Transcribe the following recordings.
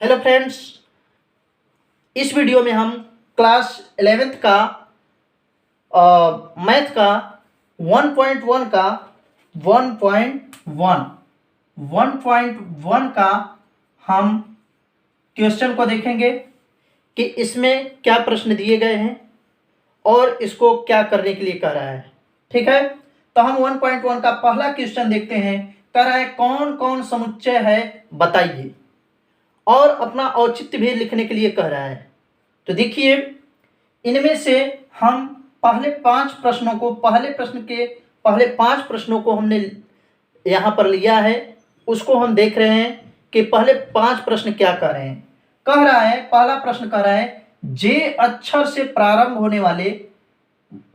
Hello friends, इस video में हम क्लास 11th का मैथ का 1.1 का 1.1 का हम क्वेश्चन को देखेंगे कि इसमें क्या प्रश्न दिए गए हैं और इसको क्या करने के लिए कह रहा है। ठीक है, तो हम 1.1 का पहला क्वेश्चन देखते हैं। कह रहा है कौन कौन समुच्चय है बताइए, और अपना औचित्य भी लिखने के लिए कह रहा है। तो देखिए, इनमें से हम पहले प्रश्न के पहले 5 प्रश्नों को हमने यहाँ पर लिया है। उसको हम देख रहे हैं कि पहले 5 प्रश्न क्या कह रहे हैं। कह रहा है, पहला प्रश्न कह रहा है जे अक्षर से प्रारंभ होने वाले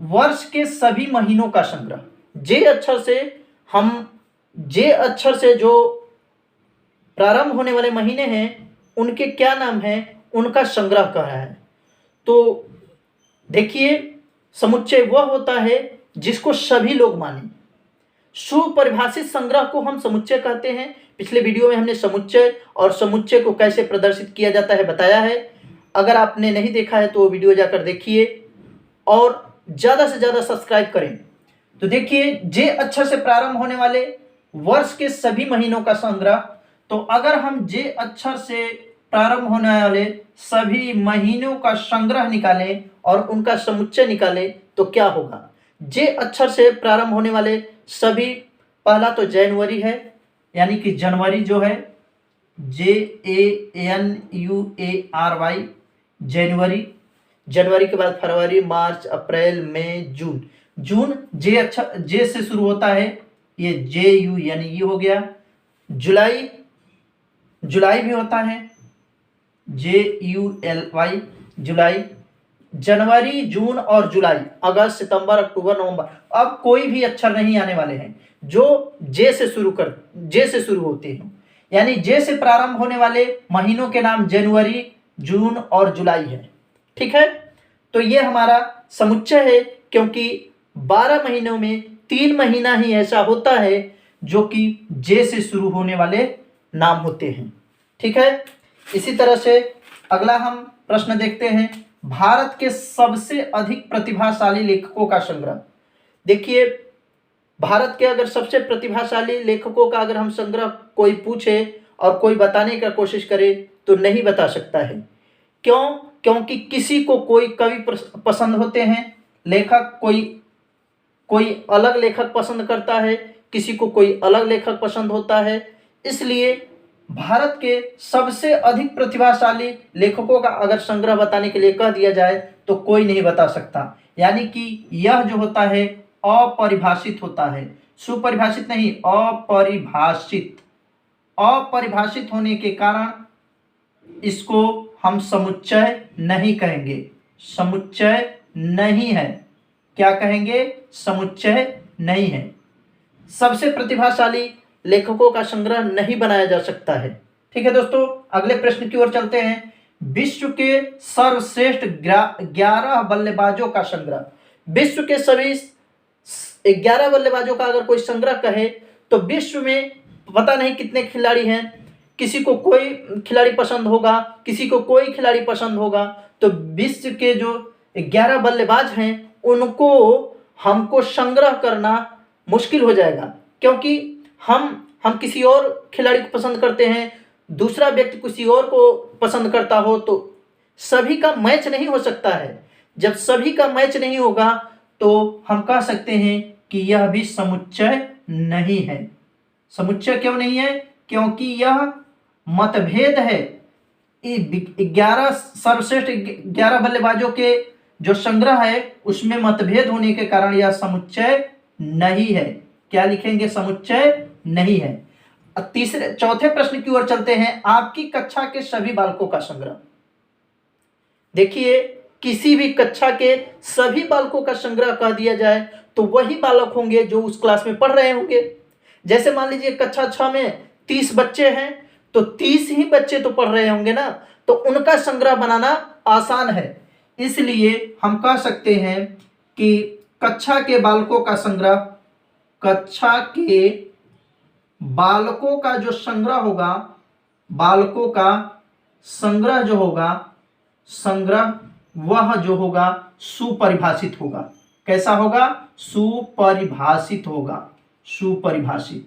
वर्ष के सभी महीनों का संग्रह। जे अक्षर से जो प्रारंभ होने वाले महीने हैं उनके क्या नाम हैं, उनका संग्रह कर रहा है। तो देखिए, समुच्चय वह होता है जिसको सभी लोग माने। सुपरिभाषित संग्रह को हम समुच्चय कहते हैं। पिछले वीडियो में हमने समुच्चय और समुच्चय को कैसे प्रदर्शित किया जाता है बताया है। अगर आपने नहीं देखा है तो वो वीडियो जाकर देखिए और ज़्यादा से ज़्यादा सब्सक्राइब करें। तो देखिए, जे अक्षर से प्रारंभ होने वाले वर्ष के सभी महीनों का संग्रह। तो अगर हम जे अक्षर से प्रारंभ होने वाले सभी महीनों का संग्रह निकालें और उनका समुच्चय निकालें तो क्या होगा। जे अक्षर से प्रारंभ होने वाले सभी, पहला तो जनवरी है, यानी कि जनवरी जो है JANUARY, जनवरी के बाद फरवरी, मार्च, अप्रैल, मई, जून जे से शुरू होता है, ये JU यानी ये हो गया। जुलाई भी होता है, JULY, जुलाई। जनवरी, जून और जुलाई, अगस्त, सितंबर, अक्टूबर, नवंबर। अब कोई भी अक्षर नहीं आने वाले हैं जो जे से शुरू होते हैं, यानी जे से प्रारंभ होने वाले महीनों के नाम जनवरी, जून और जुलाई है। ठीक है, तो ये हमारा समुच्चय है, क्योंकि 12 महीनों में 3 महीना ही ऐसा होता है जो कि जे से शुरू होने वाले नाम होते हैं। ठीक है, इसी तरह से अगला हम प्रश्न देखते हैं, भारत के सबसे अधिक प्रतिभाशाली लेखकों का संग्रह। देखिए, भारत के अगर सबसे प्रतिभाशाली लेखकों का अगर हम संग्रह कोई पूछे और कोई बताने का कोशिश करे तो नहीं बता सकता है। क्यों? क्योंकि किसी को कोई कवि पसंद होते हैं, लेखक कोई अलग लेखक पसंद करता है, किसी को कोई अलग लेखक पसंद होता है। इसलिए भारत के सबसे अधिक प्रतिभाशाली लेखकों का अगर संग्रह बताने के लिए कह दिया जाए तो कोई नहीं बता सकता। यानी कि यह जो होता है अपरिभाषित होता है, सुपरिभाषित नहीं, अपरिभाषित होने के कारण इसको हम समुच्चय नहीं कहेंगे। समुच्चय नहीं है। क्या कहेंगे? समुच्चय नहीं है। सबसे प्रतिभाशाली लेखकों का संग्रह नहीं बनाया जा सकता है। ठीक है दोस्तों, अगले प्रश्न की ओर चलते हैं। विश्व के सर्वश्रेष्ठ 11 बल्लेबाजों का संग्रह। विश्व के सभी 11 बल्लेबाजों का अगर कोई संग्रह कहे तो विश्व में पता नहीं कितने खिलाड़ी हैं। किसी को कोई खिलाड़ी पसंद होगा, किसी को कोई खिलाड़ी पसंद होगा। तो विश्व के जो 11 बल्लेबाज हैं उनको हमको संग्रह करना मुश्किल हो जाएगा, क्योंकि हम किसी और खिलाड़ी को पसंद करते हैं, दूसरा व्यक्ति किसी और को पसंद करता हो, तो सभी का मैच नहीं हो सकता है। जब सभी का मैच नहीं होगा तो हम कह सकते हैं कि यह भी समुच्चय नहीं है। समुच्चय क्यों नहीं है? क्योंकि यह मतभेद है। 11 सर्वश्रेष्ठ 11 बल्लेबाजों के जो संग्रह है उसमें मतभेद होने के कारण यह समुच्चय नहीं है। क्या लिखेंगे? समुच्चय नहीं है। चौथे प्रश्न की ओर चलते हैं। आपकी कक्षा के सभी बालकों का संग्रह। देखिए, किसी भी कक्षा के सभी बालकों का संग्रह कह दिया जाए तो वही बालक होंगे जो उस क्लास में पढ़ रहे होंगे। जैसे मान लीजिए कक्षा 6 में 30 बच्चे हैं तो 30 ही बच्चे तो पढ़ रहे होंगे ना, तो उनका संग्रह बनाना आसान है। इसलिए हम कह सकते हैं कि कक्षा के बालकों का संग्रह, कक्षा के बालकों का जो संग्रह होगा, बालकों का संग्रह जो होगा, संग्रह वह जो होगा सुपरिभाषित होगा। कैसा होगा? सुपरिभाषित होगा। सुपरिभाषित।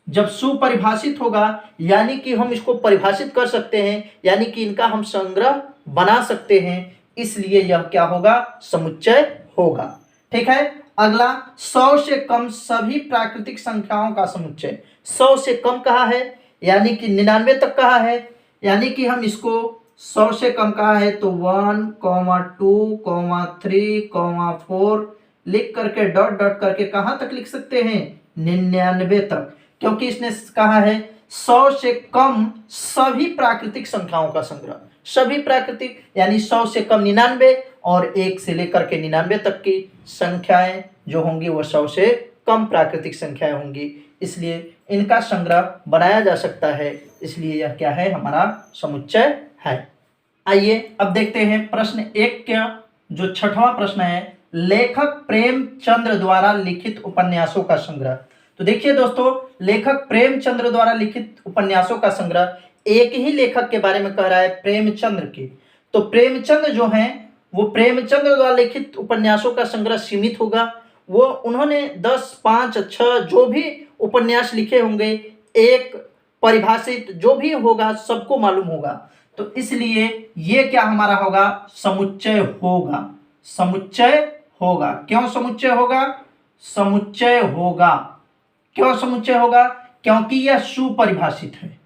जब सुपरिभाषित होगा यानी कि हम इसको परिभाषित कर सकते हैं, यानी कि इनका हम संग्रह बना सकते हैं, इसलिए यह क्या होगा? समुच्चय होगा। ठीक है। अगला, 100 से कम सभी प्राकृतिक संख्याओं का समुच्चय। 100 से कम कहा है यानी कि 99 तक कहा है, यानी कि हम इसको 100 से कम कहा है तो 1, 2, 3, 4 लिख करके डॉट डॉट करके कहाँ तक लिख सकते हैं? 99 तक, क्योंकि इसने कहा है 100 से कम सभी प्राकृतिक संख्याओं का संग्रह। सभी प्राकृतिक यानी 100 से कम 99 और 1 से लेकर के 99 तक की संख्याएं जो होंगी वह 100 से कम प्राकृतिक संख्याएं होंगी, इसलिए इनका संग्रह बनाया जा सकता है, इसलिए यह क्या है? हमारा समुच्चय है। आइए अब देखते हैं प्रश्न 1 का जो 6वां प्रश्न है, लेखक प्रेमचंद्र द्वारा लिखित उपन्यासों का संग्रह। तो देखिए दोस्तों, लेखक प्रेमचंद्र द्वारा लिखित उपन्यासों का संग्रह, एक ही लेखक के बारे में कह रहा है, प्रेमचंद्र की। तो प्रेमचंद्र जो हैं वो प्रेमचंद्र द्वारा लिखित उपन्यासों का संग्रह सीमित होगा। वो उन्होंने 10, 5, 6 जो भी उपन्यास लिखे होंगे, एक परिभाषित जो भी होगा सबको मालूम होगा, तो इसलिए ये क्या हमारा होगा? समुच्चय होगा। समुच्चय होगा। क्यों समुच्चय होगा? समुच्चय होगा। क्यों समुच्चय होगा? क्योंकि यह सुपरिभाषित है।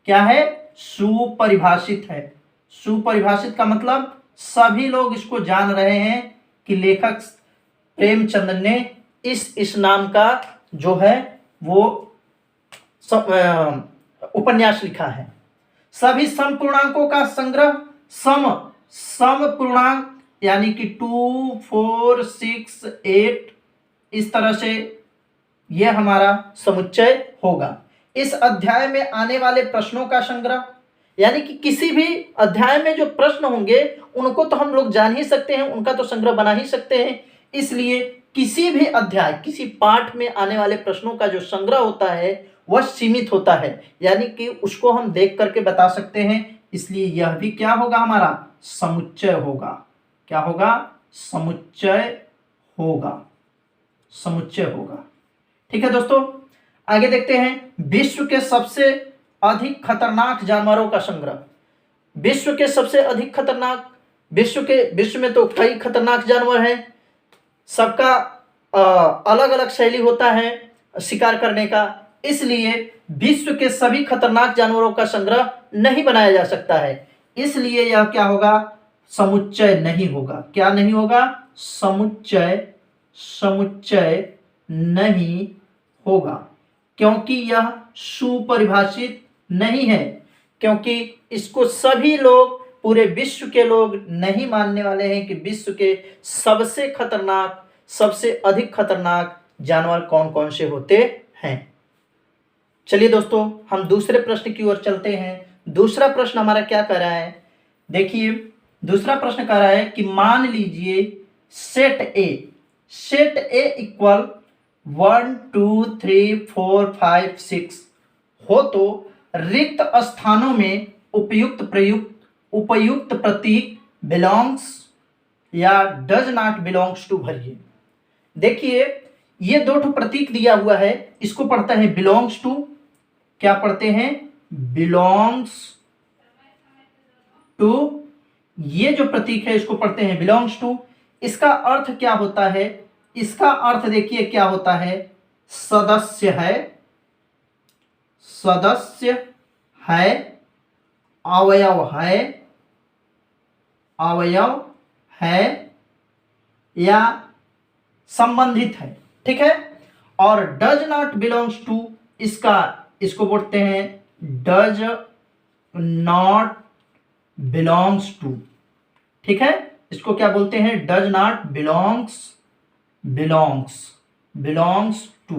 क्या है? सुपरिभाषित है। सुपरिभाषित का मतलब सभी लोग इसको जान रहे हैं कि लेखक प्रेमचंद्र ने इस नाम का जो है वो उपन्यास लिखा है। सभी समपूर्णांकों का संग्रह, समपूर्णांक यानी कि 2, 4, 6, 8 इस तरह से यह हमारा समुच्चय होगा। इस अध्याय में आने वाले प्रश्नों का संग्रह, यानी कि किसी भी अध्याय में जो प्रश्न होंगे उनको तो हम लोग जान ही सकते हैं, उनका तो संग्रह बना ही सकते हैं, इसलिए किसी भी अध्याय, किसी पाठ में आने वाले प्रश्नों का जो संग्रह होता है वह सीमित होता है, यानी कि उसको हम देख करके बता सकते हैं, इसलिए यह भी क्या होगा? हमारा समुच्चय होगा। क्या होगा? समुच्चय होगा। समुच्चय होगा। ठीक है दोस्तों, आगे देखते हैं, विश्व के सबसे अधिक खतरनाक जानवरों का संग्रह। विश्व के सबसे अधिक खतरनाक, विश्व में तो कई खतरनाक जानवर हैं, सबका अलग अलग शैली होता है शिकार करने का, इसलिए विश्व के सभी खतरनाक जानवरों का संग्रह नहीं बनाया जा सकता है, इसलिए यह क्या होगा? समुच्चय नहीं होगा। क्या नहीं होगा? समुच्चय नहीं होगा, क्योंकि यह सुपरिभाषित नहीं है, क्योंकि इसको सभी लोग, पूरे विश्व के लोग नहीं मानने वाले हैं कि विश्व के सबसे खतरनाक, सबसे अधिक खतरनाक जानवर कौन कौन से होते हैं। चलिए दोस्तों, हम दूसरे प्रश्न की ओर चलते हैं। दूसरा प्रश्न हमारा क्या कह रहा है? देखिए, दूसरा प्रश्न कह रहा है कि मान लीजिए सेट ए इक्वल 1, 2, 3, 4, 5, 6 हो तो रिक्त स्थानों में उपयुक्त प्रतीक बिलोंग्स या डज नॉट बिलोंग्स टू भरिए। देखिए, ये 2 प्रतीक दिया हुआ है, इसको पढ़ते हैं बिलोंग्स टू। क्या पढ़ते हैं? Belongs to. ये जो प्रतीक है इसको पढ़ते हैं बिलोंग्स टू। इसका अर्थ क्या होता है? इसका अर्थ देखिए क्या होता है? सदस्य है, सदस्य है, अवयव है, अवयव है या संबंधित है। ठीक है। और डज नॉट बिलोंग्स टू, इसको बोलते हैं डज नॉट बिलोंग्स टू। ठीक है, इसको क्या बोलते हैं? Does not belongs to.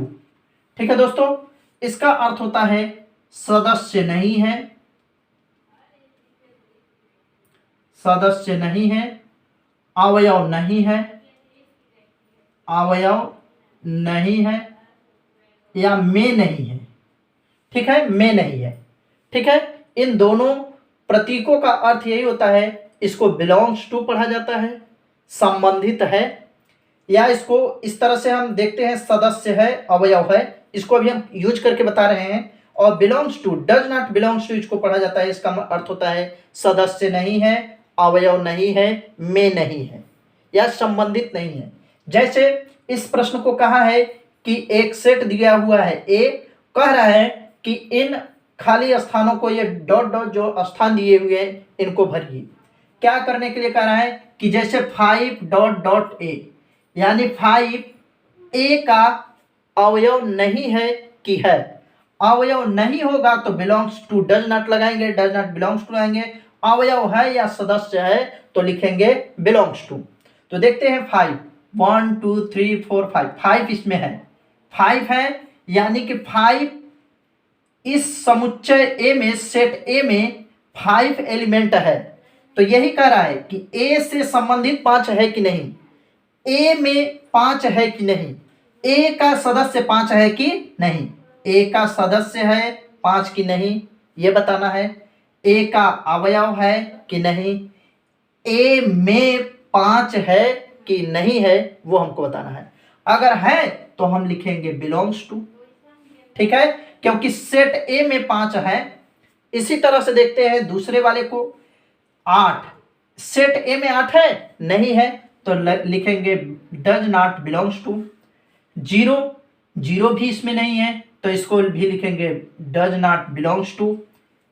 ठीक है दोस्तों, इसका अर्थ होता है सदस्य नहीं है, सदस्य नहीं है, अवयव नहीं है, अवयव नहीं है या में नहीं है। ठीक है, में नहीं है। ठीक है, इन दोनों प्रतीकों का अर्थ यही होता है, इसको बिलोंग्स टू पढ़ा जाता है, संबंधित है, या इसको इस तरह से हम देखते हैं सदस्य है, अवयव है, इसको अभी हम यूज करके बता रहे हैं। और belongs to, does not belongs to इसको पढ़ा जाता है, इसका अर्थ होता है सदस्य नहीं है, अवयव नहीं है, में नहीं है, या संबंधित नहीं है। जैसे इस प्रश्न को कहा है कि एक सेट दिया हुआ है, ए कह रहा है कि इन खाली स्थानों को, ये डॉट डॉट जो स्थान दिए हुए हैं इनको भरिए। क्या करने के लिए कह रहा है कि जैसे 5 डॉट डॉट ए, यानी 5 ए का अवयव नहीं है कि है। अवयव नहीं होगा तो बिलोंग्स टू, डज नॉट लगाएंगे, डज नॉट बिलोंग्स टू लगाएंगे। अवयव है या सदस्य है तो लिखेंगे बिलोंग्स टू। तो देखते हैं 5, 1 2 3 4 5, 5 इसमें है, 5 है, यानी कि 5 इस समुच्चय ए में, सेट ए में 5 एलिमेंट है। तो यही कह रहा है कि ए से संबंधित 5 है कि नहीं, ए में 5 है कि नहीं, ए का सदस्य 5 है कि नहीं, ए का सदस्य है 5 की नहीं, ये बताना है। ए का अवयव है कि नहीं, ए में 5 है कि नहीं है, वो हमको बताना है। अगर है तो हम लिखेंगे बिलोंग्स टू, ठीक है, क्योंकि सेट ए में 5 है। इसी तरह से देखते हैं दूसरे वाले को, 8, सेट ए में 8 है, नहीं है, तो लिखेंगे डज नॉट बिलोंग्स टू। 0, 0 भी इसमें नहीं है, तो इसको भी लिखेंगे डज नॉट बिलोंग्स टू।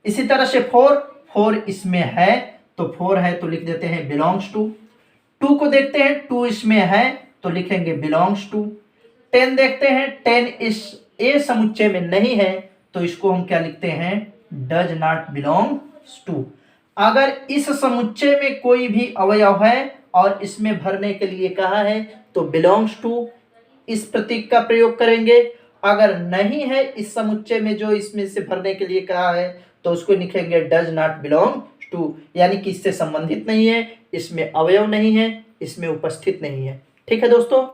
इसी तरह से 4, 4 इसमें है, तो 4 है तो लिख देते हैं बिलोंग्स टू। 2 को देखते हैं, 2 इसमें है तो लिखेंगे बिलोंग्स टू। 10 देखते हैं, 10 इस ए समुच्चय में नहीं है, तो इसको हम क्या लिखते हैं, डज नॉट बिलोंग्स टू। अगर इस समुच्चय में कोई भी अवयव है और इसमें भरने के लिए कहा है तो बिलोंग्स टू इस प्रतीक का प्रयोग करेंगे। अगर नहीं है इस समुच्चय में जो इसमें से भरने के लिए कहा है तो उसको लिखेंगे डज नॉट बिलोंग टू, यानी कि इससे संबंधित नहीं है, इसमें अवयव नहीं है, इसमें उपस्थित नहीं है। ठीक है दोस्तों,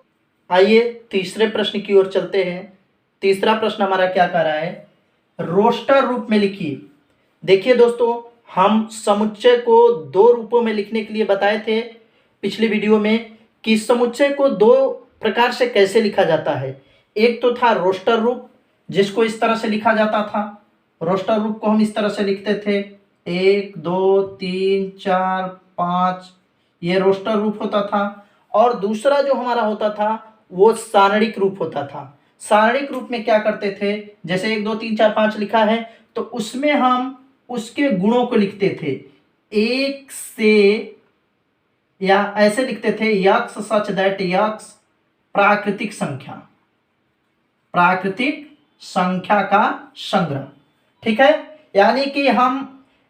आइए तीसरे प्रश्न की ओर चलते हैं। तीसरा प्रश्न हमारा क्या कह रहा है, रोस्टर रूप में लिखिए। देखिए दोस्तों, हम समुच्चय को 2 रूपों में लिखने के लिए बताए थे पिछली वीडियो में कि समुच्चय को 2 प्रकार से कैसे लिखा जाता है। एक तो था रोस्टर रूप, जिसको इस तरह से लिखा जाता था। रोस्टर रूप को हम इस तरह से लिखते थे, 1 2 3 4 5, ये रोस्टर रूप होता था। और दूसरा जो हमारा होता था वो सारणिक रूप होता था। सारणिक रूप में क्या करते थे, जैसे 1 2 3 4 5 लिखा है तो उसमें हम उसके गुणों को लिखते थे 1 से, या ऐसे लिखते थे यक्स सच दैट यक्स प्राकृतिक संख्या, प्राकृतिक संख्या का संग्रह। ठीक है, यानी कि हम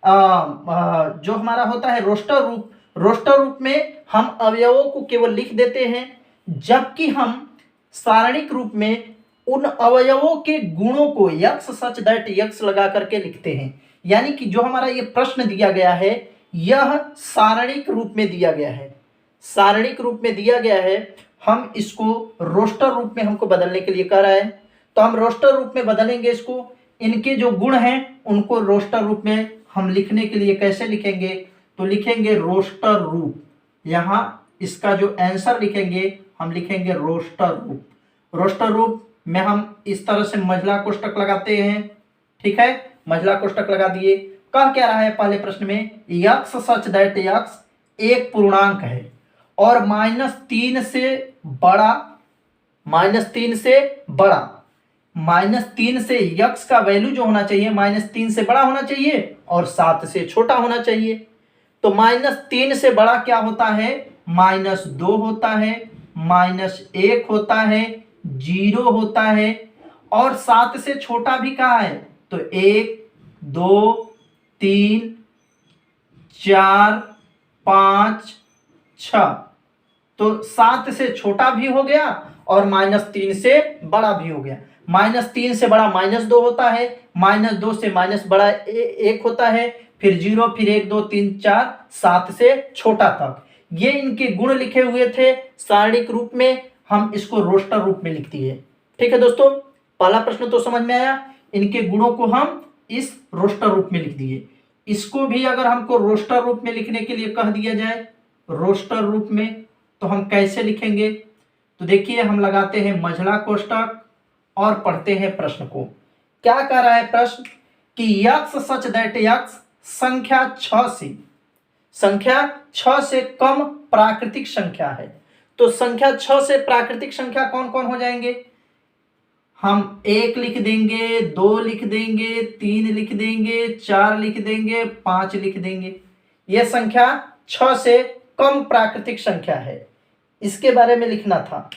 जो हमारा होता है रोस्टर रूप, रोस्टर रूप में हम अवयवों को केवल लिख देते हैं, जबकि हम सारणिक रूप में उन अवयवों के गुणों को यक्स सच दैट यक्स लगा करके लिखते हैं। यानी कि जो हमारा ये प्रश्न दिया गया है यह सारणिक रूप में दिया गया है, सारणिक रूप में दिया गया है। हम इसको रोस्टर रूप में हमको बदलने के लिए कह रहा है, तो हम रोस्टर रूप में बदलेंगे इसको। इनके जो गुण हैं उनको रोस्टर रूप में हम लिखने के लिए कैसे लिखेंगे, तो लिखेंगे रोस्टर रूप। यहाँ इसका जो आंसर लिखेंगे हम लिखेंगे रोस्टर रूप। रोस्टर रूप में हम इस तरह से महिला कोष्टक लगाते हैं। ठीक है, महिला कोष्टक लगा दिए। कह क्या रहा है पहले प्रश्न में, यक्स सच दैट यक्स एक पूर्णांक है और -3 से बड़ा, -3 से बड़ा, -3 से यक्स का वैल्यू जो होना चाहिए -3 से बड़ा होना चाहिए और 7 से छोटा होना चाहिए। तो -3 से बड़ा क्या होता है, -2 होता है, -1 होता है, 0 होता है, और 7 से छोटा भी कहा है तो 1 2 3 4 5 6, तो 7 से छोटा भी हो गया और -3 से बड़ा भी हो गया। -3 से बड़ा -2 होता है, -2 से माइनस बड़ा 1 होता है, फिर 0, फिर 1 2 3 4, 7 से छोटा तक। ये इनके गुण लिखे हुए थे सारणिक रूप में, हम इसको रोस्टर रूप में लिख दिए। ठीक है दोस्तों, पहला प्रश्न तो समझ में आया, इनके गुणों को हम इस रोस्टर रूप में लिख दिए। इसको भी अगर हमको रोस्टर रूप में लिखने के लिए कह दिया जाए, रोस्टर रूप में, तो हम कैसे लिखेंगे? तो देखिए हम लगाते हैं मझला कोष्टक और पढ़ते हैं प्रश्न को। क्या कह रहा है प्रश्न कि यक्स सच दैट यक्स संख्या 6 से कम प्राकृतिक संख्या है। तो संख्या 6 से प्राकृतिक संख्या कौन कौन हो जाएंगे? हम 1 लिख देंगे, 2 लिख देंगे, 3 लिख देंगे, 4 लिख देंगे, 5 लिख देंगे। यह संख्या 6 से कम प्राकृतिक संख्या है, इसके बारे में लिखना था।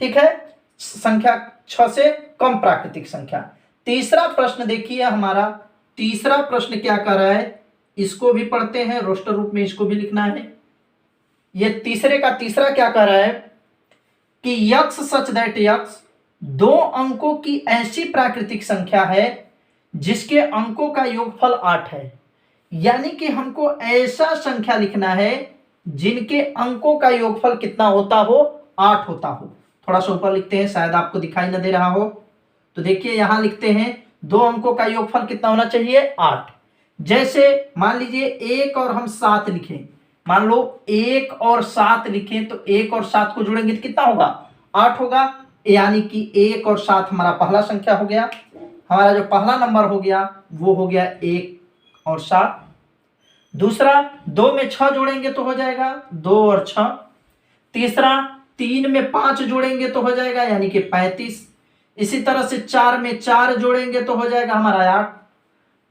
ठीक है, संख्या 6 से कम प्राकृतिक संख्या। तीसरा प्रश्न देखिए हमारा, तीसरा प्रश्न क्या कर रहा है, इसको भी पढ़ते हैं, रोस्टर रूप में इसको भी लिखना है। यह तीसरे का तीसरा क्या कर रहा है कि यक्स सच दैट यक्स 2 अंकों की ऐसी प्राकृतिक संख्या है जिसके अंकों का योगफल 8 है। यानी कि हमको ऐसा संख्या लिखना है जिनके अंकों का योगफल कितना होता हो? 8 होता हो। थोड़ा सा ऊपर लिखते हैं, शायद आपको दिखाई न दे रहा हो। तो देखिए यहां लिखते हैं 2 अंकों का योगफल कितना होना चाहिए? 8। जैसे मान लीजिए 1 और हम 7 लिखें, मान लो 1 और 7 लिखें, तो 1 और 7 को जोड़ेंगे तो कितना होगा? 8 होगा। यानी कि 1 और 7 हमारा पहला संख्या हो गया, हमारा जो पहला नंबर हो गया वो हो गया 1 और 7। दूसरा 2 में 6 जोड़ेंगे तो हो जाएगा 2 और 6। तीसरा 3 में 5 जोड़ेंगे तो हो जाएगा यानी कि 35। इसी तरह से 4 में 4 जोड़ेंगे तो हो जाएगा हमारा 8।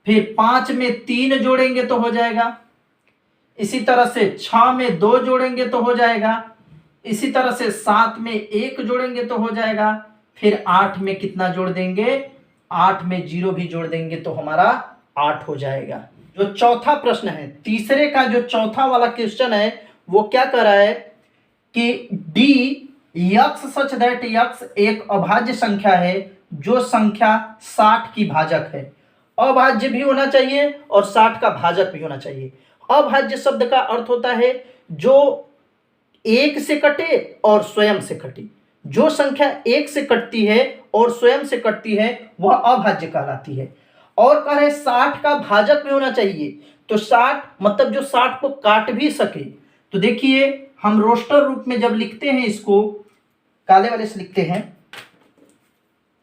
फिर 5 में 3 जोड़ेंगे तो हो जाएगा। इसी तरह से 6 में 2 जोड़ेंगे तो हो जाएगा। इसी तरह से 7 में 1 जोड़ेंगे तो हो जाएगा। फिर 8 में कितना जोड़ देंगे? 8 में 0 भी जोड़ देंगे तो हमारा 8 हो जाएगा। जो चौथा प्रश्न है, तीसरे का जो चौथा वाला क्वेश्चन है, वो क्या कर रहा है कि D x such that x एक अभाज्य संख्या है जो संख्या 60 की भाजक है। अभाज्य भी होना चाहिए और 60 का भाजक भी होना चाहिए। अभाज्य शब्द का अर्थ होता है जो 1 से कटे और स्वयं से कटे। जो संख्या 1 से कटती है और स्वयं से कटती है वह अभाज्य कहलाती है। और कह रहे 60 का भाजक भी होना चाहिए, तो 60 मतलब जो 60 को काट भी सके। तो देखिए हम रोस्टर रूप में जब लिखते हैं, इसको काले वाले से लिखते हैं।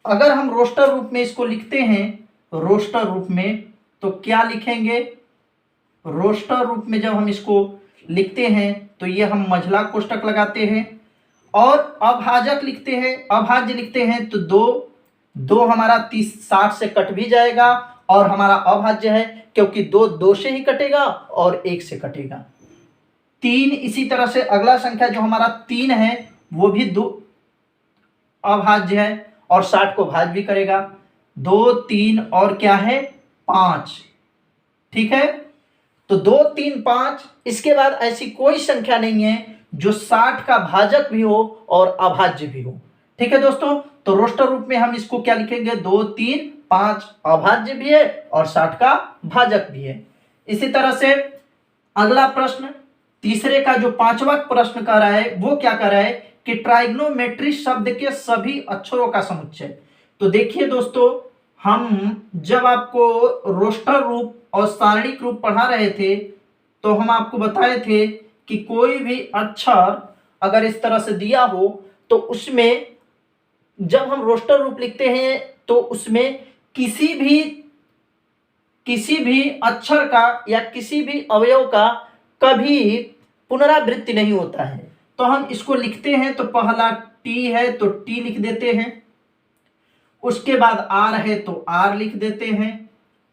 अगर हम रोस्टर रूप में इसको लिखते हैं, रोस्टर रूप में, तो क्या लिखेंगे? रोस्टर रूप में जब हम इसको लिखते हैं तो ये हम मझला कोष्टक लगाते हैं। और अभाजक लिखते हैं, अभाज्य लिखते हैं तो 2 हमारा 60 से कट भी जाएगा और हमारा अभाज्य है क्योंकि 2 से ही कटेगा और 1 से कटेगा। 3 इसी तरह से अगला संख्या जो हमारा 3 है वो भी 2 अभाज्य है और 60 को भाज्य भी करेगा। 2 3 और क्या है? 5। ठीक है, तो 2 3 5। इसके बाद ऐसी कोई संख्या नहीं है जो 60 का भाजक भी हो और अभाज्य भी हो। ठीक है दोस्तों, तो रोस्टर रूप में हम इसको क्या लिखेंगे? 2 3 5 अभाज्य भी है और 60 का भाजक भी है। इसी तरह से अगला प्रश्न, तीसरे का जो 5वां प्रश्न कर रहा है वो क्या कर रहा है कि ट्राइग्नोमेट्री शब्द के सभी अक्षरों का समुच्चय। तो देखिए दोस्तों, हम जब आपको रोस्टर रूप और सारणिक रूप पढ़ा रहे थे तो हम आपको बताए थे कि कोई भी अक्षर अगर इस तरह से दिया हो तो उसमें जब हम रोस्टर रूप लिखते हैं तो उसमें किसी भी अक्षर का या किसी भी अवयव का कभी पुनरावृत्ति नहीं होता है। तो हम इसको लिखते हैं तो पहला टी है तो टी लिख देते हैं, उसके बाद आर है तो आर लिख देते हैं,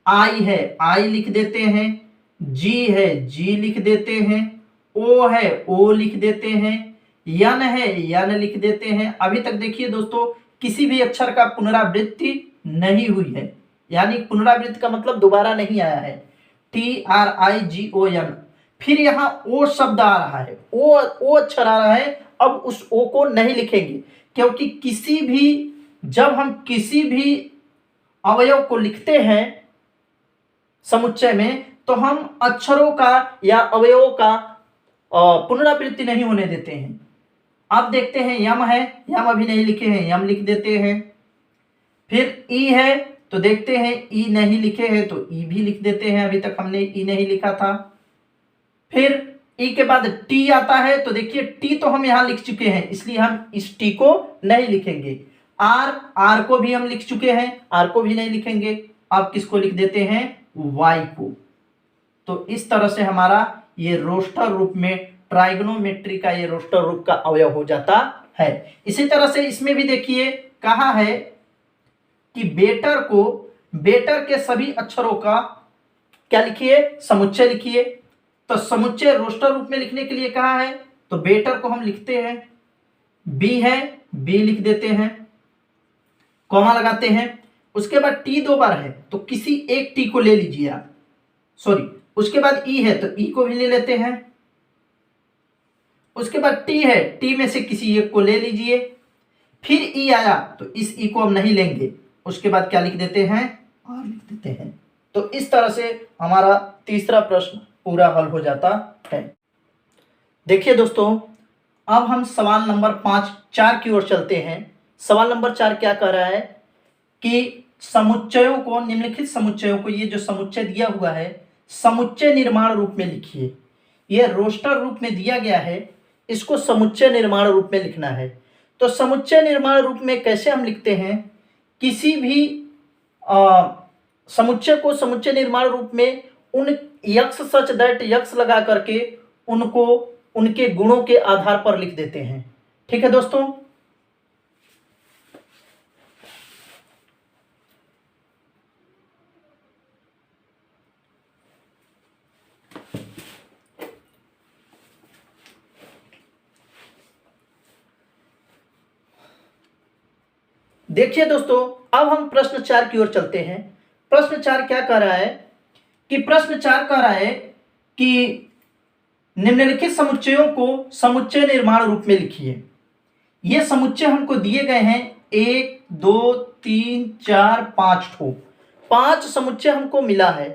आई है आई लिख देते हैं, जी है जी लिख देते हैं, ओ है ओ लिख देते हैं, यन है यन लिख देते हैं। अभी तक देखिए दोस्तों किसी भी अक्षर का पुनरावृत्ति नहीं हुई है, यानी पुनरावृत्ति का मतलब दोबारा नहीं आया है। TRIGON। फिर यहाँ ओ शब्द आ रहा है, ओ अक्षर आ रहा है। अब उस ओ को नहीं लिखेंगे क्योंकि जब हम किसी भी अवयव को लिखते हैं समुच्चय में तो हम अक्षरों का या अवयवों का पुनरावृत्ति नहीं होने देते हैं। अब देखते हैं यम है, यम अभी नहीं लिखे हैं, यम लिख देते हैं। फिर ई है तो देखते हैं ई नहीं लिखे हैं तो ई भी लिख देते हैं, अभी तक हमने ई नहीं लिखा था। फिर ई के बाद टी आता है तो देखिए टी तो हम यहां लिख चुके हैं, इसलिए हम इस टी को नहीं लिखेंगे। आर को भी हम लिख चुके हैं, आर को भी नहीं लिखेंगे। अब किसको लिख देते हैं, वाई को। तो इस तरह से हमारा ये रोस्टर रूप में ट्राइगोनोमेट्री का ये रोस्टर रूप का अवयव हो जाता है। इसी तरह से इसमें भी देखिए कहा है कि बेटर के सभी अक्षरों का क्या लिखिए, समुच्चय लिखिए। तो समुच्चय रोस्टर रूप में लिखने के लिए कहा है, तो बेटर को हम लिखते हैं, बी है बी लिख देते हैं, कॉमा लगाते हैं। उसके बाद टी 2 बार है तो किसी एक टी को ले लीजिए आप, सॉरी उसके बाद ई है तो ई को भी ले लेते हैं। उसके बाद टी है, टी में से किसी एक को ले लीजिए। फिर ई आया तो इस ई को हम नहीं लेंगे, उसके बाद क्या लिख देते हैं, आर लिख देते हैं। तो इस तरह से हमारा तीसरा प्रश्न पूरा हल हो जाता है। देखिए दोस्तों, अब हम सवाल नंबर 4 की ओर चलते हैं। सवाल नंबर 4 क्या कह रहा है कि समुच्चयों को, निम्नलिखित समुच्चयों को, ये जो समुच्चय दिया हुआ है समुच्चय निर्माण रूप में लिखिए। यह रोस्टर रूप में दिया गया है, इसको समुच्चय निर्माण रूप में लिखना है। तो समुच्चय निर्माण रूप में कैसे हम लिखते हैं, किसी भी समुच्चय को समुच्चय निर्माण रूप में उन यक्स सच दैट यक्स लगा करके उनको उनके गुणों के आधार पर लिख देते हैं। ठीक है दोस्तों, देखिए दोस्तों, अब हम प्रश्न 4 की ओर चलते हैं। प्रश्न 4 क्या कह रहा है कि प्रश्न 4 कह रहा है कि निम्नलिखित समुच्चयों को समुच्चय निर्माण रूप में लिखिए। ये समुच्चय हमको दिए गए हैं 1 2 3 4 5 ठो, 5 समुच्चय हमको मिला है।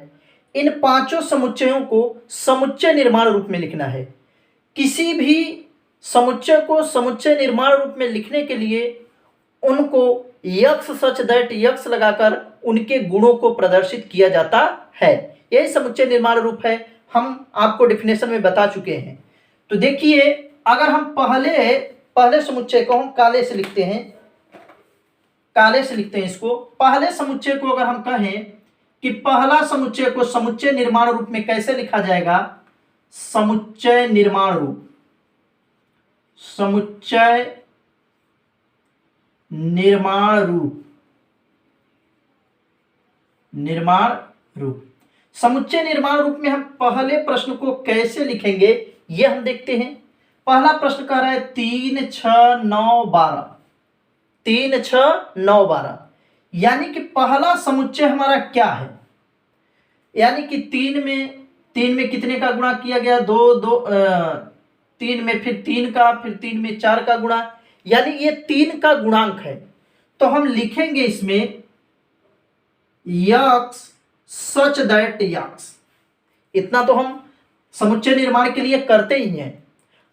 इन 5 समुच्चयों को समुच्चय निर्माण रूप में लिखना है। किसी भी समुच्चय को समुच्चय निर्माण रूप में लिखने के लिए उनको यक्स सच दैट यक्स लगाकर उनके गुणों को प्रदर्शित किया जाता है। यही समुच्चय निर्माण रूप है, हम आपको डेफिनेशन में बता चुके हैं। तो देखिए, अगर हम पहले समुच्चय को हम काले से लिखते हैं, इसको पहले समुच्चय को अगर हम कहें कि पहला समुच्चय को समुच्चय निर्माण रूप में कैसे लिखा जाएगा, समुच्चय निर्माण रूप, समुच्चय निर्माण रूप, समुच्चय निर्माण रूप में हम पहले प्रश्न को कैसे लिखेंगे ये हम देखते हैं। पहला प्रश्न कह रहा है 3 6 9 12, 3 6 9 12, यानी कि पहला समुच्चय हमारा क्या है, यानी कि 3 में कितने का गुणा किया गया, 2 3 में फिर 3 का, फिर 3 में 4 का गुणा, यानी ये 3 का गुणांक है। तो हम लिखेंगे इसमें यक्स सच दैट यक्स, इतना तो हम समुच्चय निर्माण के लिए करते ही हैं।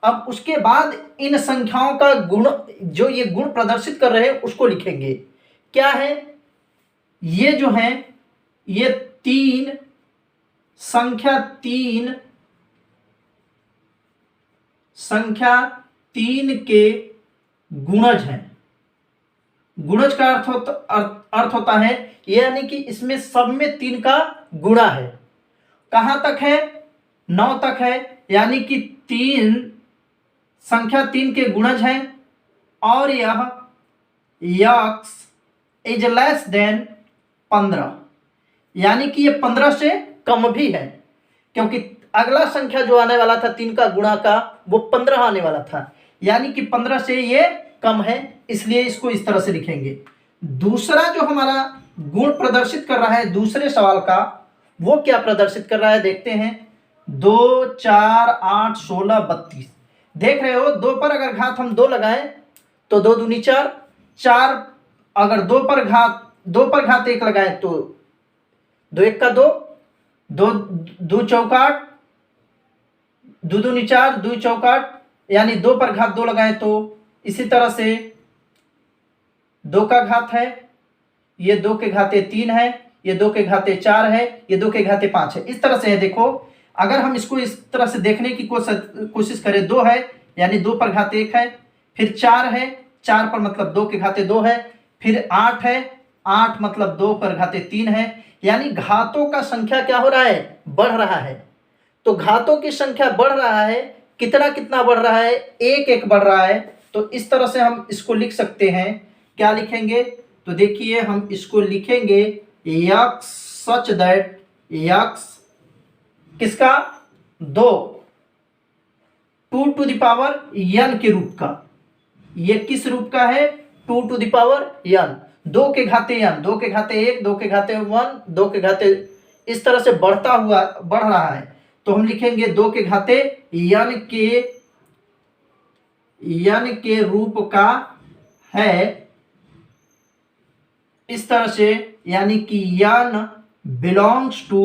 अब उसके बाद इन संख्याओं का गुण, जो ये गुण प्रदर्शित कर रहे हैं उसको लिखेंगे। क्या है, ये जो है ये 3 संख्या 3 के गुणज हैं। गुणज का अर्थ होता है यानी कि इसमें सब में 3 का गुणा है। कहां तक है, 9 तक है, यानी कि 3 संख्या 3 के गुणज हैं और यह यक्स इज लेस देन 15, यानी कि ये 15 से कम भी है, क्योंकि अगला संख्या जो आने वाला था 3 का गुणा का वो 15 आने वाला था, यानी कि 15 से ये कम है, इसलिए इसको इस तरह से लिखेंगे। दूसरा जो हमारा गुण प्रदर्शित कर रहा है दूसरे सवाल का, वो क्या प्रदर्शित कर रहा है देखते हैं। 2 4 8 16 32, देख रहे हो, 2 पर अगर घात हम 2 लगाएं तो 2 दूनी 4, 4 अगर 2 पर घात 1 लगाएं तो 2 1 का 2, 2 चौकाट, 2 दूनी 4, 2 चौकाट, यानी 2 पर घात 2 लगाएं तो इसी तरह से 2 का घात है, ये 2 के घाते 3 है, ये 2 के घाते 4 है, ये 2 के घाते 5 है। इस तरह से है। देखो अगर हम इसको इस तरह से देखने की कोशिश करें, 2 है यानी 2 पर घात 1 है, फिर 4 है, 4 पर मतलब 2 के घाते 2 है, फिर 8 है, 8 मतलब 2 पर घाते 3 है, यानी घातों का संख्या क्या हो रहा है, बढ़ रहा है। तो घातों की संख्या बढ़ रहा है, कितना कितना बढ़ रहा है, 1 1 बढ़ रहा है। तो इस तरह से हम इसको लिख सकते हैं। क्या लिखेंगे, तो देखिए हम इसको लिखेंगे यक्स सच दैट यक्स किसका, 2 2 टू द पावर n के रूप का। ये किस रूप का है, 2 टू द पावर n, 2 के घाते n, 2 के घाते 1, 2 के घाते 1, 2 के घाते, इस तरह से बढ़ता हुआ बढ़ रहा है। तो हम लिखेंगे 2 के घाते n के रूप का है, इस तरह से, यानी कि n बिलोंग्स टू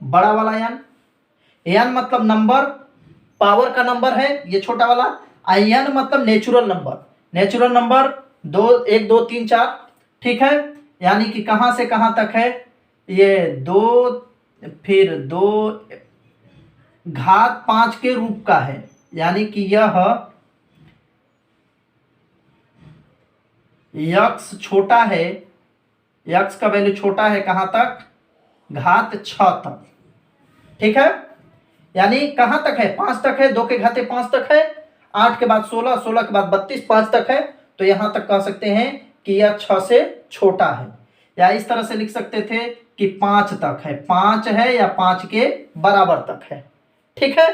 बड़ा वाला n मतलब नंबर, पावर का नंबर है ये छोटा वाला, n मतलब नेचुरल नंबर, नेचुरल नंबर 2 1 2 3 4, ठीक है। यानी कि कहां से कहां तक है, ये 2 फिर 2 घात 5 के रूप का है, यानी कि यह यक्स छोटा है, यक्स का वैल्यू छोटा है कहां तक, घात 6 तक, ठीक है। यानी कहां तक है, 5 तक है, 2 के घाते 5 तक है, 8 के बाद 16, 16 के बाद 32, 5 तक है। तो यहां तक कह सकते हैं कि यह 6 से छोटा है, या इस तरह से लिख सकते थे कि 5 तक है, 5 है या 5 के बराबर तक है, ठीक है।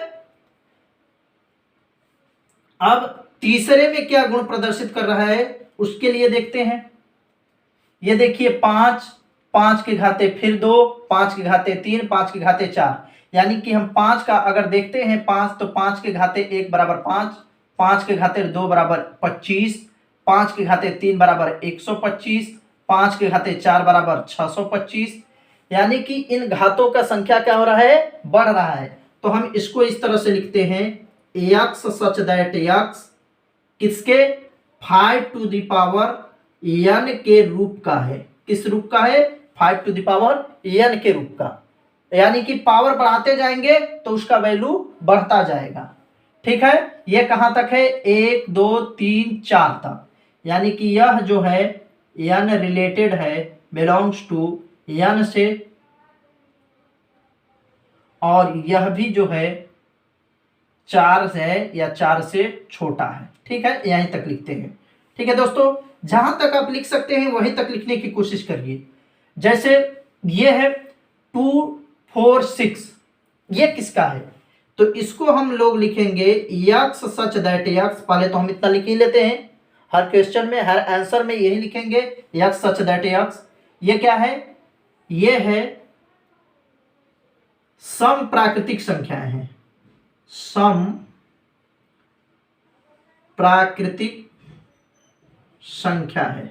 अब तीसरे में क्या गुण प्रदर्शित कर रहा है उसके लिए देखते हैं। ये देखिए 5, 5 के घाते फिर 2, 5 के घाते 3, 5 के घाते 4, यानी कि हम 5 का अगर देखते हैं 5, तो 5 के घाते 1 बराबर 5, 5 के घाते 2 बराबर 25, 5 के घाते 3 बराबर 125, 5 के घाते 4 बराबर 625, यानी कि इन घातों का संख्या क्या हो रहा है, बढ़ रहा है। तो हम इसको इस तरह से लिखते हैं यक्स सच दैट यक्स किसके, 5 टू द पावर n के रूप का है। किस रूप का है, 5 टू द पावर n के रूप का, यानी कि पावर बढ़ाते जाएंगे तो उसका वैल्यू बढ़ता जाएगा, ठीक है। यह कहां तक है, 1 2 3 4 तक, यानी कि यह जो है n रिलेटेड है, बिलोंग्स टू n से, और यह भी जो है 4 है या 4 से छोटा है, ठीक है। यहीं तक लिखते हैं, ठीक है दोस्तों। जहां तक आप लिख सकते हैं वहीं तक लिखने की कोशिश करिए। जैसे ये है 2 4 6, ये किसका है, तो इसको हम लोग लिखेंगे यक्स सच दैट यक्स, पहले तो हम इतना लिख ही लेते हैं, हर क्वेश्चन में हर आंसर में यही लिखेंगे यक्स सच दैट यक्स। ये क्या है, ये है सम प्राकृतिक संख्याएं हैं, सम प्राकृतिक संख्या है।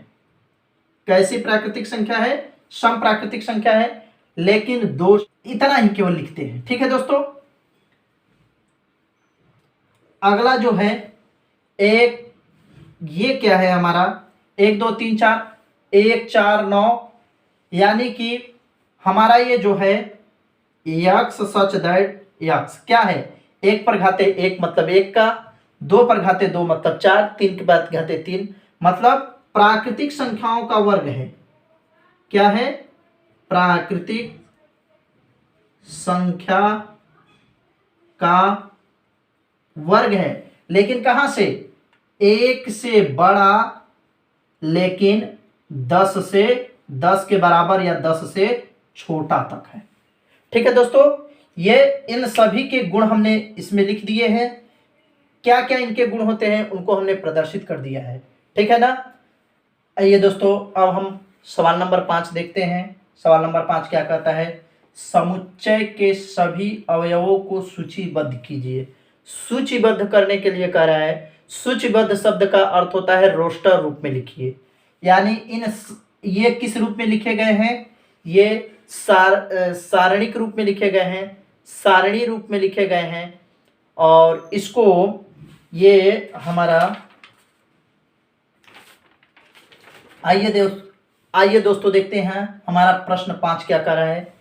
कैसी प्राकृतिक संख्या है, सम प्राकृतिक संख्या है, लेकिन दो, इतना ही केवल लिखते हैं, ठीक है दोस्तों। अगला जो है एक, ये क्या है हमारा 1 2 3 4, 1 4 9, यानी कि हमारा ये जो है यक्स सच दैट यक्स क्या है, 1 पर घाते 1 मतलब 1 का, 2 पर घाते 2 मतलब 4, 3 के बाद घाते 3 मतलब प्राकृतिक संख्याओं का वर्ग है। क्या है, प्राकृतिक संख्या का वर्ग है, लेकिन कहां से, 1 से बड़ा लेकिन 10 से 10 के बराबर या 10 से छोटा तक है, ठीक है दोस्तों। ये इन सभी के गुण हमने इसमें लिख दिए हैं, क्या क्या इनके गुण होते हैं उनको हमने प्रदर्शित कर दिया है, ठीक है ना। आइए दोस्तों अब हम सवाल नंबर 5 देखते हैं। सवाल नंबर 5 क्या कहता है, समुच्चय के सभी अवयवों को सूचीबद्ध कीजिए। सूचीबद्ध करने के लिए कह रहा है, सूचीबद्ध शब्द का अर्थ होता है रोस्टर रूप में लिखिए, यानी ये किस रूप में लिखे गए हैं, ये सारणिक रूप में लिखे गए हैं, सारणी रूप में लिखे गए हैं, और इसको ये हमारा, आइए दोस्तों देखते हैं हमारा प्रश्न 5 क्या कर रहा है।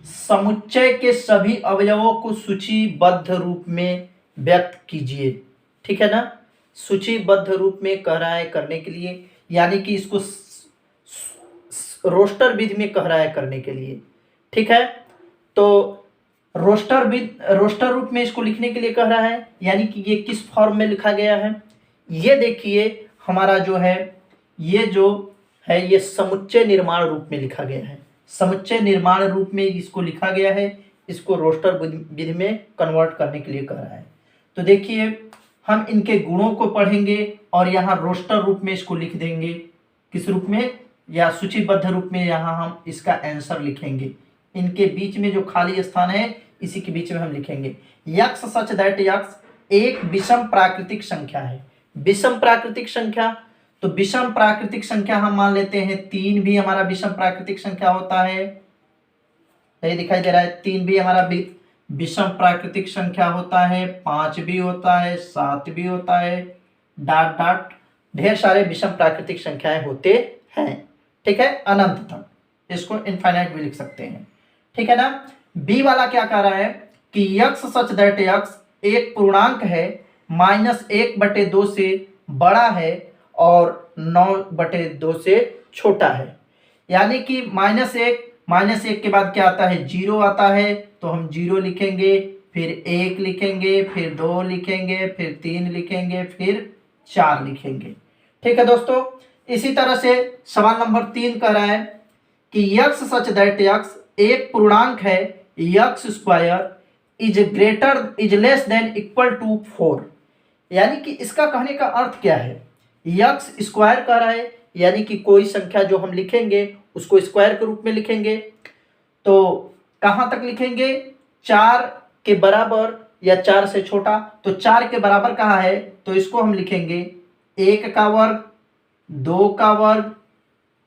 समुच्चय के सभी अवयवों को सूचीबद्ध रूप में व्यक्त कीजिए। ठीक है ना, सूचीबद्ध रूप में कह रहा है करने के लिए, यानी कि इसको रोस्टर विधि में कह रहा है करने के लिए। ठीक है, तो रोस्टर रूप में इसको लिखने के लिए कह रहा है, यानी कि ये किस फॉर्म में लिखा गया है। ये देखिए हमारा जो है ये समुच्चय निर्माण रूप में लिखा गया है। समुच्चय निर्माण रूप में इसको लिखा गया है, इसको रोस्टर विधि में कन्वर्ट करने के लिए कह रहा है। तो देखिए हम इनके गुणों को पढ़ेंगे और यहाँ रोस्टर रूप में इसको लिख देंगे। किस रूप में, या सूचीबद्ध रूप में यहाँ हम इसका आंसर लिखेंगे। इनके बीच में जो खाली स्थान है इसी के बीच में हम लिखेंगे यक्स सच दैट यक्स एक विषम प्राकृतिक संख्या है। विषम प्राकृतिक संख्या, तो विषम प्राकृतिक संख्या हम मान लेते हैं 3 भी हमारा विषम प्राकृतिक संख्या होता है। ये दिखाई दे रहा है 3 भी हमारा विषम प्राकृतिक संख्या होता है, 5 भी होता है, 7 भी होता है, डॉट डॉट ढेर सारे विषम प्राकृतिक संख्याएं होते हैं। ठीक है, अनंत तक, इसको इनफाइनाइट भी लिख सकते हैं। ठीक है ना। बी वाला क्या कह रहा है कि यक्स सच दैट यक्स एक पूर्णांक है, -1/2 से बड़ा है और 9/2 से छोटा है। यानी कि -1 के बाद क्या आता है, 0 आता है, तो हम 0 लिखेंगे, फिर 1 लिखेंगे, फिर 2 लिखेंगे, फिर 3 लिखेंगे, फिर 4 लिखेंगे। ठीक है दोस्तों, इसी तरह से सवाल नंबर 3 कह रहा है कि यक्स सच दैट यक्स एक पूर्णांक है, X square is less than equal to 4। यानी कि इसका कहने का अर्थ क्या है, यक्स स्क्वायर कह रहा है, यानी कि कोई संख्या जो हम लिखेंगे उसको स्क्वायर के रूप में लिखेंगे। तो कहाँ तक लिखेंगे, 4 के बराबर या 4 से छोटा। तो 4 के बराबर कहाँ है, तो इसको हम लिखेंगे 1 का वर्ग, 2 का वर्ग,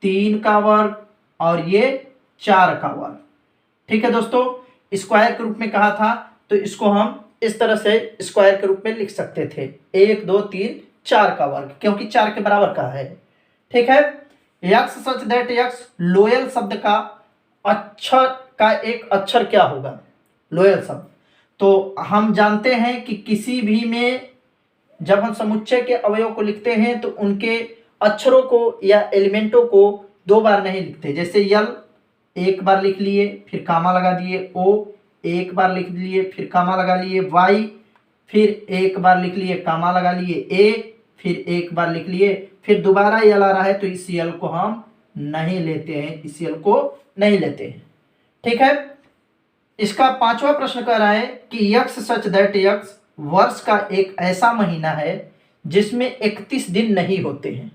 3 का वर्ग और ये 4 का वर्ग। ठीक है दोस्तों, स्क्वायर के रूप में कहा था तो इसको हम इस तरह से स्क्वायर के रूप में लिख सकते थे, 1 2 3 4 का वर्ग, क्योंकि 4 के बराबर का है। ठीक है, x such that x, loyal शब्द का अक्षर का एक अक्षर क्या होगा, लोयल शब्द। तो हम जानते हैं कि किसी भी में जब हम समुच्चय के अवयव को लिखते हैं तो उनके अक्षरों को या एलिमेंटों को 2 बार नहीं लिखते। जैसे यल 1 बार लिख लिए फिर कामा लगा दिए, ओ 1 बार लिख लिए फिर कामा लगा लिए, वाई फिर 1 बार लिख लिए कामा लगा लिए, ए फिर 1 बार लिख लिए, फिर दोबारा यल आ रहा है तो इस यल को हम नहीं लेते हैं, इस यल को नहीं लेते हैं। ठीक है, इसका 5वां प्रश्न कह रहा है कि यक्स सच दैट यक्स वर्ष का एक ऐसा महीना है जिसमें 31 दिन नहीं होते हैं।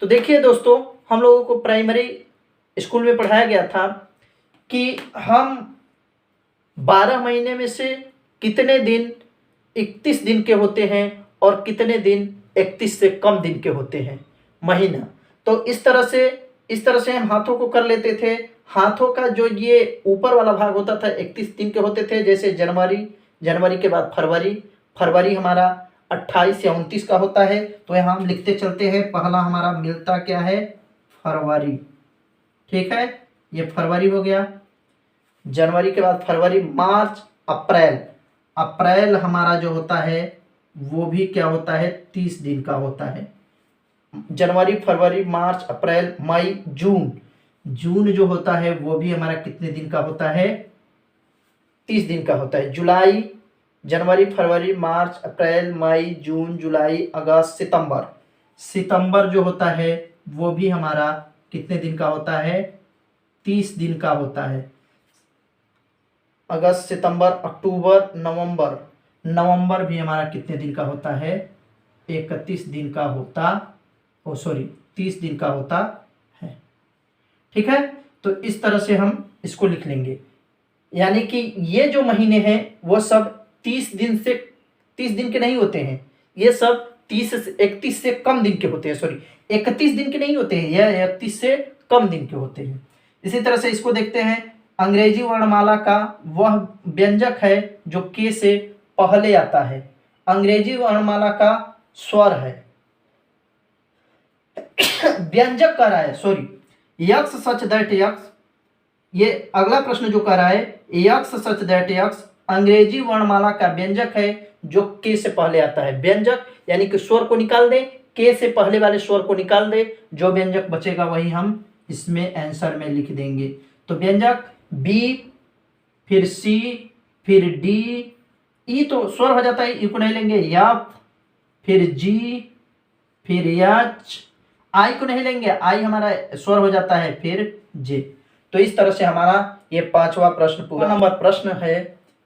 तो देखिए दोस्तों, हम लोगों को प्राइमरी स्कूल में पढ़ाया गया था कि हम 12 महीने में से कितने दिन 31 दिन के होते हैं और कितने दिन 31 से कम दिन के होते हैं, महीना। तो इस तरह से हम हाथों को कर लेते थे। हाथों का जो ये ऊपर वाला भाग होता था 31 दिन के होते थे। जैसे जनवरी के बाद फरवरी हमारा 28 या 29 का होता है। तो यहाँ हम लिखते चलते हैं, पहला हमारा मिलता क्या है, फरवरी। ठीक है, ये फरवरी हो गया। जनवरी के बाद फरवरी, मार्च, अप्रैल हमारा जो होता है वो भी क्या होता है, 30 दिन का होता है। जनवरी, फरवरी, मार्च, अप्रैल, मई, जून जो होता है वो भी हमारा कितने दिन का होता है, 30 दिन का होता है। जुलाई, जनवरी, फरवरी, मार्च, अप्रैल, मई, जून, जुलाई, अगस्त, सितंबर जो होता है वो भी हमारा कितने दिन का होता है, 30 दिन का होता है। अगस्त, सितंबर, अक्टूबर, नवंबर भी हमारा कितने दिन का होता है, 31 दिन का होता, 30 दिन का होता है। ठीक है, तो इस तरह से हम इसको लिख लेंगे। यानी कि ये जो महीने हैं वो सब 30 दिन के नहीं होते हैं, ये सब 31 से कम दिन के होते हैं। 31 दिन के नहीं होते हैं, यह 31 से कम दिन के होते हैं। इसी तरह से इसको देखते हैं, अंग्रेजी वर्णमाला का वह व्यंजक है जो के से पहले आता है। अंग्रेजी वर्णमाला का स्वर है व्यंजक कह रहा है, यक्स सच दैट यक्स, ये अगला प्रश्न जो कर रहा है, यक्स सच दैट यक्स अंग्रेजी वर्णमाला का व्यंजक है जो के से पहले आता है। व्यंजक यानी कि स्वर को निकाल दे, के से पहले वाले स्वर को निकाल दे, जो व्यंजक बचेगा वही हम इसमें आंसर में लिख देंगे। तो व्यंजक बी, फिर सी, फिर डी, ई तो स्वर हो जाता है, ई को नहीं लेंगे, यफ, फिर जी, फिर एच, आई को नहीं लेंगे, आई हमारा स्वर हो जाता है, फिर जे। तो इस तरह से हमारा ये पांचवा प्रश्न पूरा। नंबर प्रश्न है,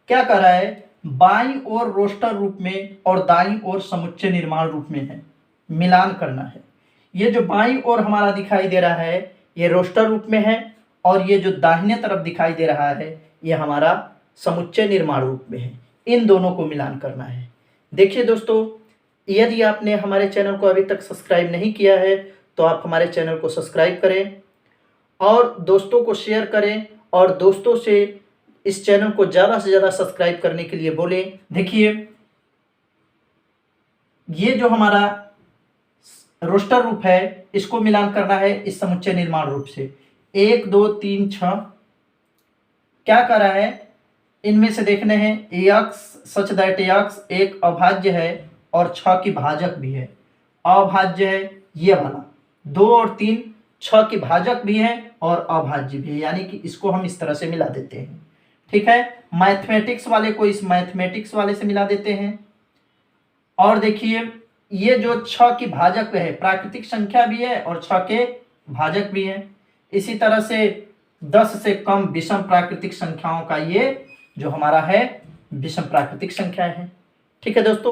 क्या कर रहा है, बाईं ओर रोस्टर रूप में और दाईं ओर समुच्चय निर्माण रूप में है, मिलान करना है। ये जो बाईं ओर हमारा दिखाई दे रहा है ये रोस्टर रूप में है, और ये जो दाहिने तरफ दिखाई दे रहा है ये हमारा समुच्चय निर्माण रूप में है। इन दोनों को मिलान करना है। देखिए दोस्तों, यदि आपने हमारे चैनल को अभी तक सब्सक्राइब नहीं किया है तो आप हमारे चैनल को सब्सक्राइब करें और दोस्तों को शेयर करें, और दोस्तों से इस चैनल को ज़्यादा से ज़्यादा सब्सक्राइब करने के लिए बोलें। देखिए, ये जो हमारा रोस्टर रूप है इसको मिलान करना है इस समुच्चय निर्माण रूप से। 1 2 3 6 क्या कर रहा है, इनमें से देखने हैं, यक्स सच दैट यक्स एक अभाज्य है और 6 की भाजक भी है। अभाज्य है ये वाला, 2 और 3 6 की भाजक भी है और अभाज्य भी है, यानी कि इसको हम इस तरह से मिला देते हैं। ठीक है, मैथमेटिक्स वाले को इस मैथमेटिक्स वाले से मिला देते हैं। और देखिए, ये जो 6 की भाजक है, प्राकृतिक संख्या भी है और 6 के भाजक भी है। इसी तरह से 10 से कम विषम प्राकृतिक संख्याओं का ये जो हमारा है विषम प्राकृतिक संख्या है। ठीक है दोस्तों।